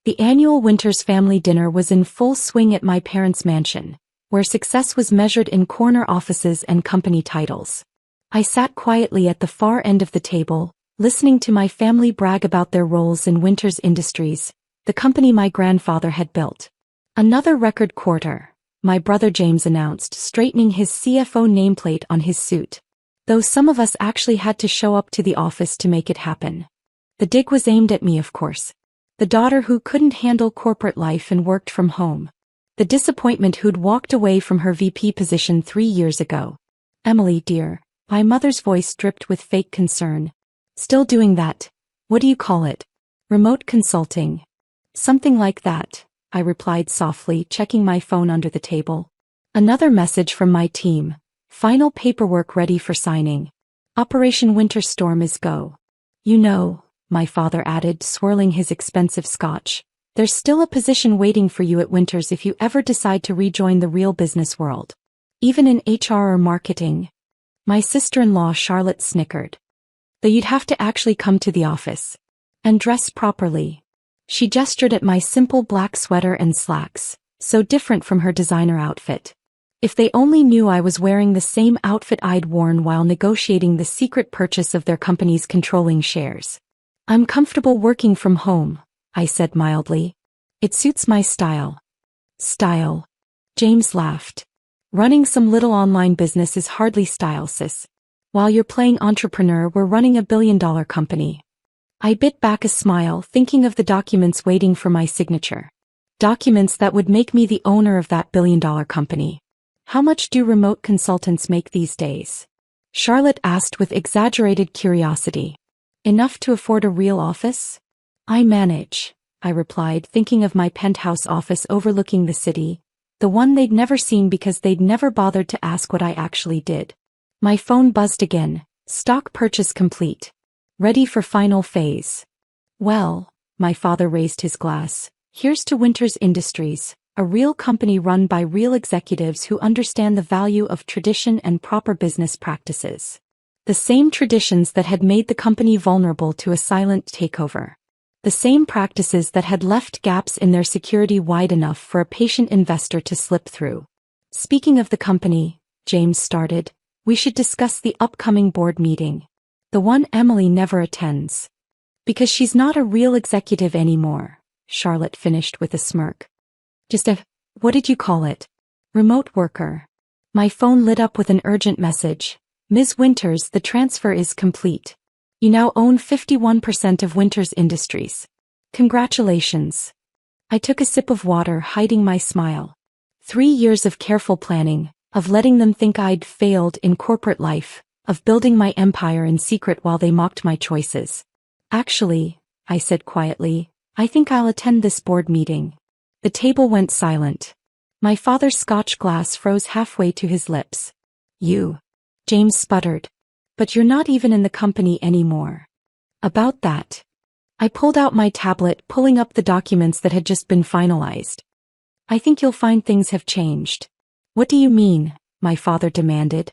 The annual Winters family dinner was in full swing at my parents' mansion, where success was measured in corner offices and company titles. I sat quietly at the far end of the table, listening to my family brag about their roles in Winters Industries, the company my grandfather had built. "Another record quarter," my brother James announced, straightening his CFO nameplate on his suit. Though some of us actually had to show up to the office to make it happen. The dig was aimed at me, of course. The daughter who couldn't handle corporate life and worked from home. The disappointment who'd walked away from her VP position 3 years ago. "Emily, dear," my mother's voice dripped with fake concern. "Still doing that? What do you call it? Remote consulting?" "Something like that," I replied softly, checking my phone under the table. Another message from my team. "Final paperwork ready for signing. Operation Winter Storm is go." "You know," my father added, swirling his expensive scotch, "there's still a position waiting for you at Winters if you ever decide to rejoin the real business world. Even in HR or marketing." My sister-in-law Charlotte snickered. "Though you'd have to actually come to the office. And dress properly." She gestured at my simple black sweater and slacks, so different from her designer outfit. If they only knew I was wearing the same outfit I'd worn while negotiating the secret purchase of their company's controlling shares. "I'm comfortable working from home," I said mildly. "It suits my style." "Style?" James laughed. "Running some little online business is hardly style, sis. While you're playing entrepreneur, we're running a billion-dollar company." I bit back a smile, thinking of the documents waiting for my signature. Documents that would make me the owner of that billion-dollar company. "How much do remote consultants make these days?" Charlotte asked with exaggerated curiosity. "Enough to afford a real office?" "I manage," I replied, thinking of my penthouse office overlooking the city, the one they'd never seen because they'd never bothered to ask what I actually did. My phone buzzed again. "Stock purchase complete. Ready for final phase." "Well," my father raised his glass, "here's to Winters Industries, a real company run by real executives who understand the value of tradition and proper business practices. The same traditions that had made the company vulnerable to a silent takeover. The same practices that had left gaps in their security wide enough for a patient investor to slip through." "Speaking of the company," James started, "we should discuss the upcoming board meeting. The one Emily never attends. Because she's not a real executive anymore," Charlotte finished with a smirk. "Just a, what did you call it? Remote worker." My phone lit up with an urgent message. "Ms. Winters, the transfer is complete. You now own 51% of Winters Industries. Congratulations." I took a sip of water, hiding my smile. 3 years of careful planning, of letting them think I'd failed in corporate life, of building my empire in secret while they mocked my choices. "Actually," I said quietly, "I think I'll attend this board meeting." The table went silent. My father's Scotch glass froze halfway to his lips. "You," James sputtered. "But you're not even in the company anymore." "About that." I pulled out my tablet, pulling up the documents that had just been finalized. "I think you'll find things have changed." "What do you mean?" my father demanded.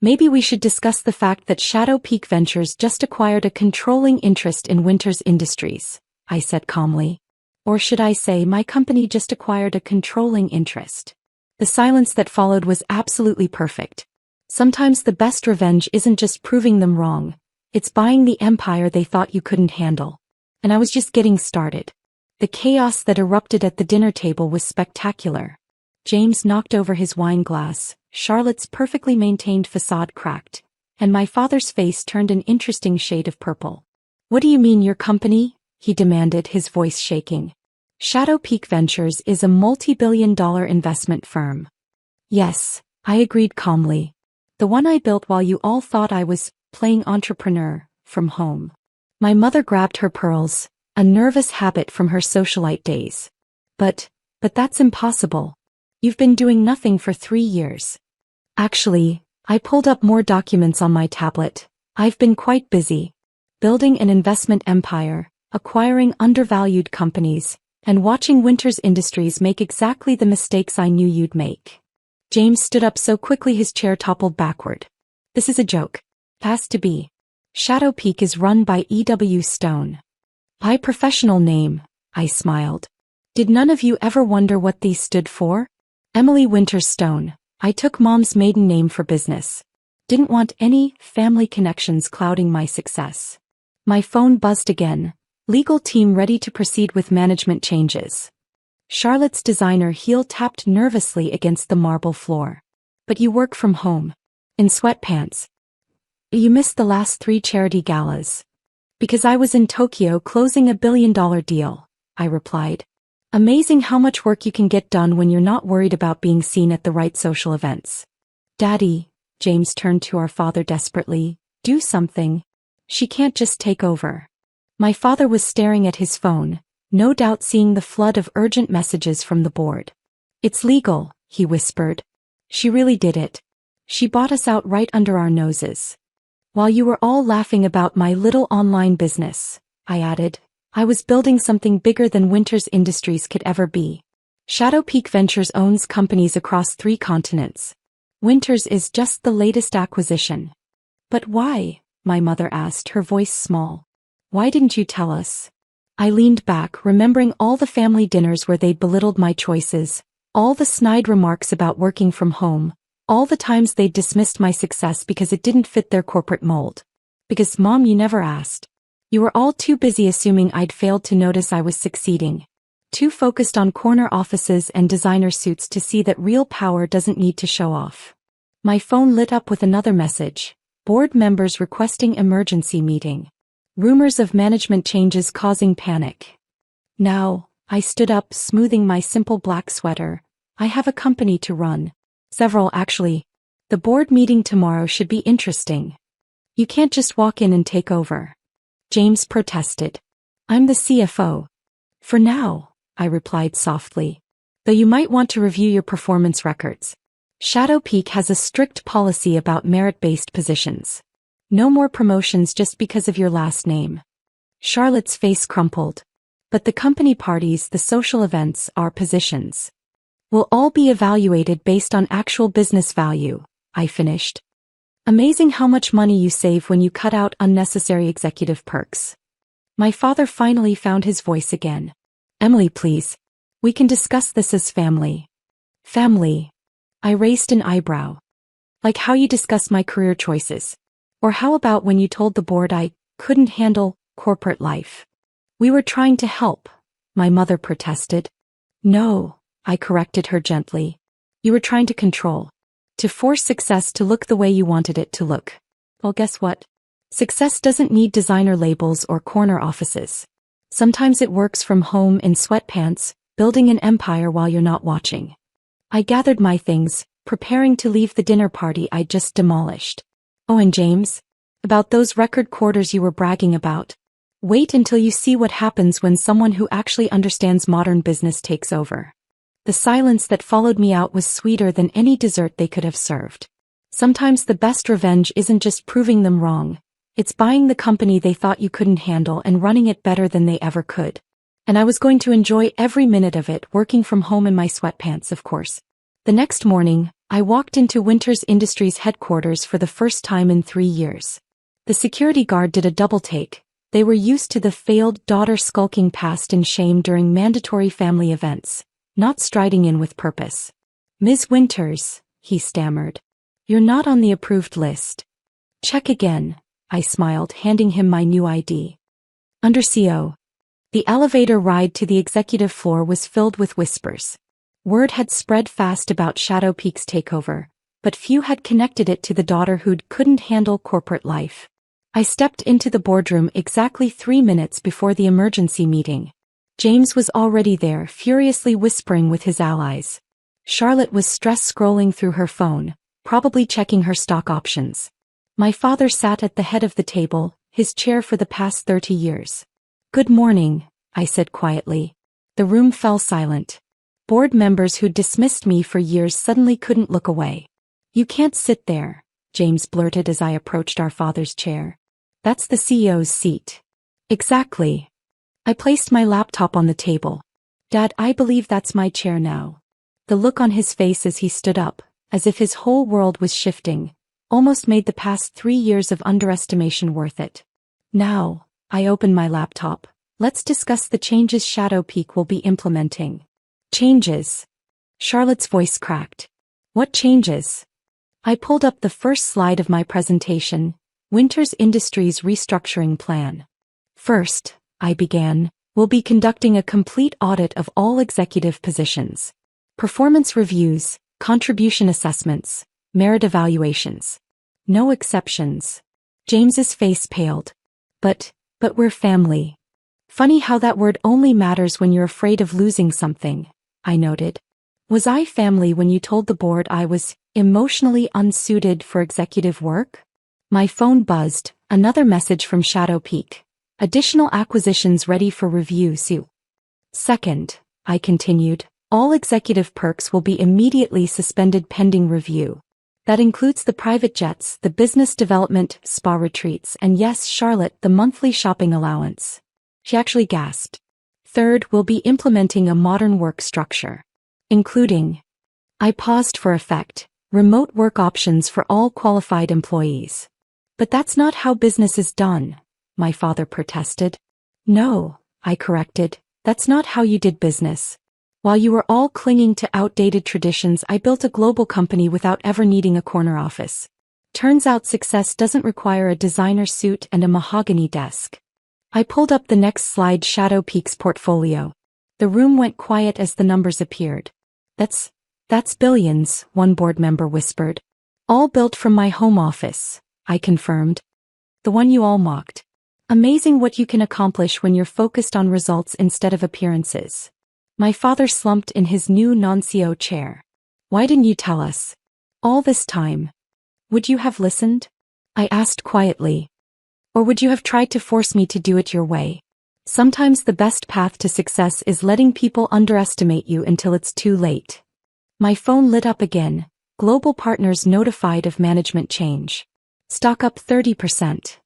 "Maybe we should discuss the fact that Shadow Peak Ventures just acquired a controlling interest in Winters Industries," I said calmly. "Or should I say my company just acquired a controlling interest?" The silence that followed was absolutely perfect. Sometimes the best revenge isn't just proving them wrong, it's buying the empire they thought you couldn't handle. And I was just getting started. The chaos that erupted at the dinner table was spectacular. James knocked over his wine glass, Charlotte's perfectly maintained facade cracked, and my father's face turned an interesting shade of purple. "What do you mean your company?" he demanded, his voice shaking. "Shadow Peak Ventures is a multi-billion-dollar investment firm." "Yes," I agreed calmly. "The one I built while you all thought I was playing entrepreneur from home." My mother grabbed her pearls, a nervous habit from her socialite days. But that's impossible. You've been doing nothing for 3 years." "Actually," I pulled up more documents on my tablet. "I've been quite busy. Building an investment empire, acquiring undervalued companies, and watching Winters Industries make exactly the mistakes I knew you'd make." James stood up so quickly his chair toppled backward. "This is a joke. Has to be. Shadow Peak is run by E.W. Stone." "By professional name," I smiled. Did none of you ever wonder what these stood for? Emily Winters Stone. I took Mom's maiden name for business. Didn't want any family connections clouding my success. My phone buzzed again. Legal team ready to proceed with management changes. Charlotte's designer heel tapped nervously against the marble floor. But you work from home. In sweatpants. You missed the last 3 charity galas. Because I was in Tokyo closing a $1 billion deal, I replied. Amazing how much work you can get done when you're not worried about being seen at the right social events. Daddy, James turned to our father desperately, do something. She can't just take over. My father was staring at his phone, no doubt seeing the flood of urgent messages from the board. It's legal, he whispered. She really did it. She bought us out right under our noses. While you were all laughing about my little online business, I added, I was building something bigger than Winters Industries could ever be. Shadow Peak Ventures owns companies across 3 continents. Winters is just the latest acquisition. But why? My mother asked, her voice small. Why didn't you tell us? I leaned back, remembering all the family dinners where they'd belittled my choices, all the snide remarks about working from home, all the times they'd dismissed my success because it didn't fit their corporate mold. Because, Mom, you never asked. You were all too busy assuming I'd failed to notice I was succeeding. Too focused on corner offices and designer suits to see that real power doesn't need to show off. My phone lit up with another message. Board members requesting emergency meeting. Rumors of management changes causing panic. Now, I stood up, smoothing my simple black sweater. I have a company to run. Several, actually. The board meeting tomorrow should be interesting. You can't just walk in and take over. James protested. I'm the CFO. For now, I replied softly. Though you might want to review your performance records. Shadow Peak has a strict policy about merit-based positions. No more promotions just because of your last name. Charlotte's face crumpled. But the company parties, the social events, our positions, will all be evaluated based on actual business value, I finished. Amazing how much money you save when you cut out unnecessary executive perks. My father finally found his voice again. Emily, please. We can discuss this as family. Family. I raised an eyebrow. Like how you discuss my career choices. Or how about when you told the board I couldn't handle corporate life? We were trying to help, my mother protested. No, I corrected her gently. You were trying to control. To force success to look the way you wanted it to look. Well, guess what? Success doesn't need designer labels or corner offices. Sometimes it works from home in sweatpants, building an empire while you're not watching. I gathered my things, preparing to leave the dinner party I'd just demolished. Oh, and James? About those record quarters you were bragging about. Wait until you see what happens when someone who actually understands modern business takes over. The silence that followed me out was sweeter than any dessert they could have served. Sometimes the best revenge isn't just proving them wrong. It's buying the company they thought you couldn't handle and running it better than they ever could. And I was going to enjoy every minute of it, working from home in my sweatpants, of course. The next morning, I walked into Winters Industries headquarters for the first time in 3 years. The security guard did a double take. They were used to the failed daughter skulking past in shame during mandatory family events, not striding in with purpose. Ms. Winters, he stammered. You're not on the approved list. Check again, I smiled, handing him my new ID. Under CO. The elevator ride to the executive floor was filled with whispers. Word had spread fast about Shadow Peak's takeover, but few had connected it to the daughter who couldn't handle corporate life. I stepped into the boardroom exactly 3 minutes before the emergency meeting. James was already there, furiously whispering with his allies. Charlotte was stress-scrolling through her phone, probably checking her stock options. My father sat at the head of the table, his chair for the past 30 years. Good morning, I said quietly. The room fell silent. Board members who'd dismissed me for years suddenly couldn't look away. You can't sit there, James blurted as I approached our father's chair. That's the CEO's seat. Exactly. I placed my laptop on the table. Dad, I believe that's my chair now. The look on his face as he stood up, as if his whole world was shifting, almost made the past 3 years of underestimation worth it. Now, I opened my laptop, Let's discuss the changes Shadow Peak will be implementing. Changes. Charlotte's voice cracked. What changes? I pulled up the first slide of my presentation, Winter's Industries Restructuring Plan. First, I began, we'll be conducting a complete audit of all executive positions. Performance reviews, contribution assessments, merit evaluations. No exceptions. James's face paled. But we're family. Funny how that word only matters when you're afraid of losing something, I noted. Was I family when you told the board I was emotionally unsuited for executive work? My phone buzzed, another message from Shadow Peak. Additional acquisitions ready for review soon. Second, I continued, all executive perks will be immediately suspended pending review. That includes the private jets, the business development, spa retreats, and yes, Charlotte, the monthly shopping allowance. She actually gasped. Third, we'll be implementing a modern work structure, including, I paused for effect, remote work options for all qualified employees. But that's not how business is done, my father protested. No, I corrected, that's not how you did business. While you were all clinging to outdated traditions, I built a global company without ever needing a corner office. Turns out success doesn't require a designer suit and a mahogany desk. I pulled up the next slide, Shadow Peak's portfolio. The room went quiet as the numbers appeared. That's billions, one board member whispered. All built from my home office, I confirmed. The one you all mocked. Amazing what you can accomplish when you're focused on results instead of appearances. My father slumped in his new non-CEO chair. Why didn't you tell us? All this time. Would you have listened? I asked quietly. Or would you have tried to force me to do it your way? Sometimes the best path to success is letting people underestimate you until it's too late. My phone lit up again. Global partners notified of management change. Stock up 30%.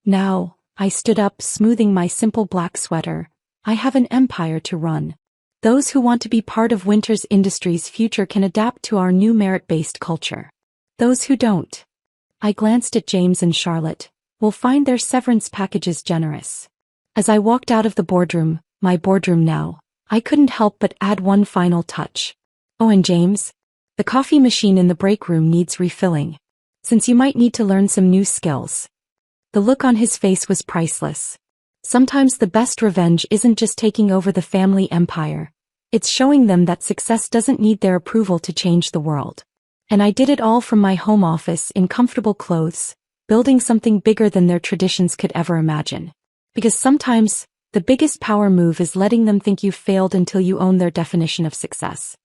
Now, I stood up, smoothing my simple black sweater. I have an empire to run. Those who want to be part of Winter's Industries' future can adapt to our new merit-based culture. Those who don't. I glanced at James and Charlotte. Will find their severance packages generous. As I walked out of the boardroom, my boardroom now, I couldn't help but add one final touch. Oh, and James, the coffee machine in the break room needs refilling. Since you might need to learn some new skills. The look on his face was priceless. Sometimes the best revenge isn't just taking over the family empire. It's showing them that success doesn't need their approval to change the world. And I did it all from my home office in comfortable clothes, building something bigger than their traditions could ever imagine. Because sometimes, the biggest power move is letting them think you failed until you own their definition of success.